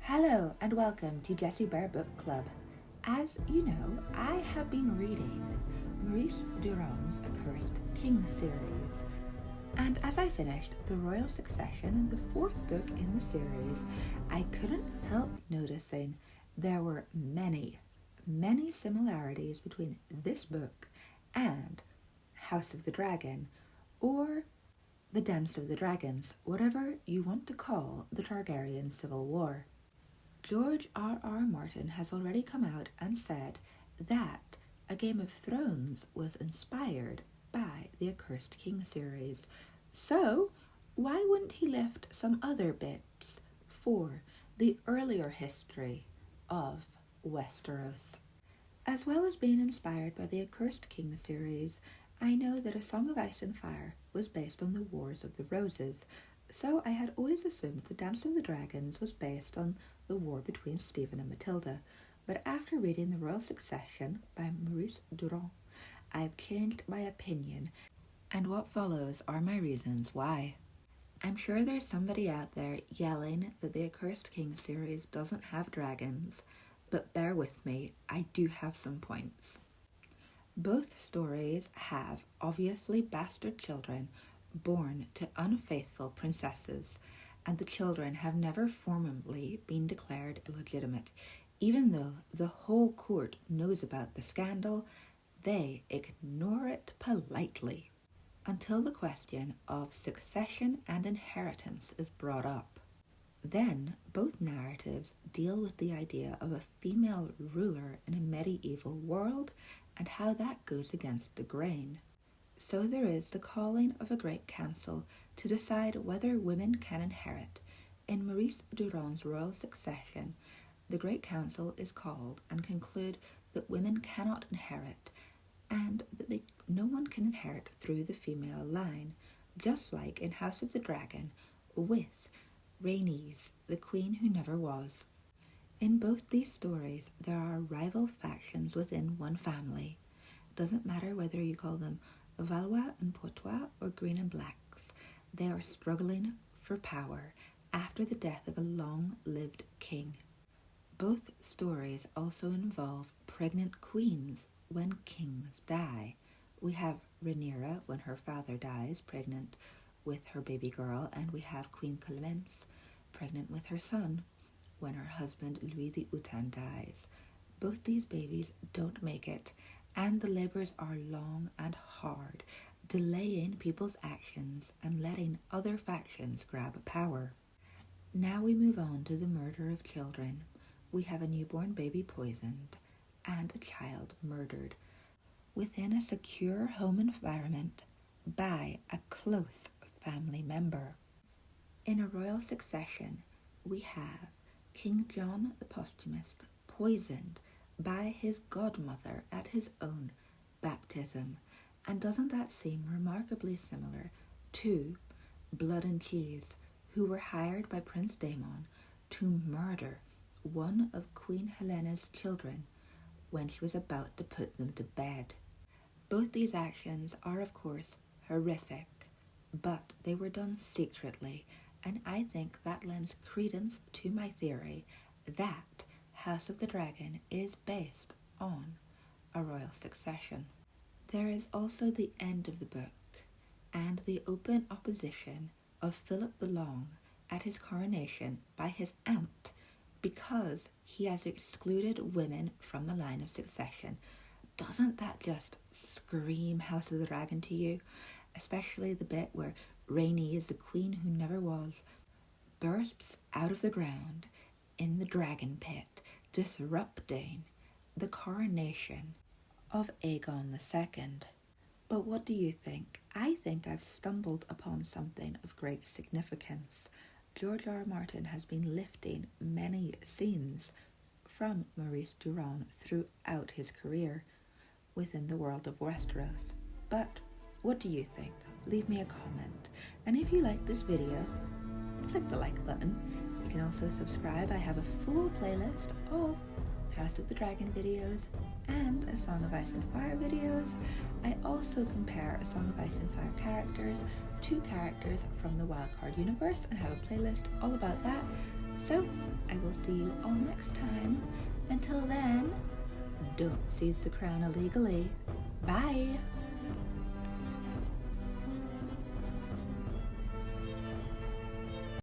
Hello and welcome to Jessie Bear Book Club. As you know, I have been reading Maurice Druon's Accursed King series. And as I finished The Royal Succession, the fourth book in the series, I couldn't help noticing there were many similarities between this book and House of the Dragon, or The Dance of the Dragons, whatever you want to call the Targaryen Civil War. George R.R. Martin has already come out and said that A Game of Thrones was inspired by the Accursed King series. So, why wouldn't he lift some other bits for the earlier history of Westeros? As well as being inspired by the Accursed King series, I know that A Song of Ice and Fire was based on the Wars of the Roses, so I had always assumed The Dance of the Dragons was based on the war between Stephen and Matilda. But after reading The Royal Succession by Maurice Druon, I've changed my opinion, and what follows are my reasons why. I'm sure there's somebody out there yelling that the Accursed King series doesn't have dragons, but bear with me, I do have some points. Both stories have obviously bastard children born to unfaithful princesses, and the children have never formally been declared illegitimate. Even though the whole court knows about the scandal, they ignore it politely until the question of succession and inheritance is brought up. Then both narratives deal with the idea of a female ruler in a medieval world and how that goes against the grain. So there is the calling of a great council to decide whether women can inherit. In Maurice Druon's Royal Succession, the great council is called and conclude that women cannot inherit, and that no one can inherit through the female line, just like in House of the Dragon with Rhaenys, the queen who never was. In both these stories, there are rival factions within one family. Doesn't matter whether you call them Valois and Poitras or Green and Blacks, they are struggling for power after the death of a long-lived king. Both stories also involve pregnant queens when kings die. We have Rhaenyra when her father dies, pregnant with her baby girl, and we have Queen Clemence, pregnant with her son, when her husband Louis the Hutin dies. Both these babies don't make it, and the labors are long and hard, delaying people's actions and letting other factions grab power. Now we move on to the murder of children. We have a newborn baby poisoned and a child murdered within a secure home environment by a close family member. In A Royal Succession, we have King John the Posthumous poisoned by his godmother at his own baptism. And doesn't that seem remarkably similar to Blood and Cheese, who were hired by Prince Daemon to murder one of Queen Helena's children when she was about to put them to bed? Both these actions are, of course, horrific, but they were done secretly, and I think that lends credence to my theory that House of the Dragon is based on A Royal Succession. There is also the end of the book and the open opposition of Philip the Long at his coronation by his aunt because he has excluded women from the line of succession. Doesn't that just scream House of the Dragon to you? Especially the bit where Rhaenys, the queen who never was, bursts out of the ground in the dragon pit, disrupting the coronation of Aegon II. But what do you think? I think I've stumbled upon something of great significance. George R.R. Martin has been lifting many scenes from Maurice Druon throughout his career within the world of Westeros. But what do you think? Leave me a comment. And if you like this video, click the like button. You can also subscribe. I have a full playlist of House of the Dragon videos and A Song of Ice and Fire videos. I also compare A Song of Ice and Fire characters to characters from the Wildcard universe and have a playlist all about that. So I will see you all next time. Until then, don't seize the crown illegally. Bye!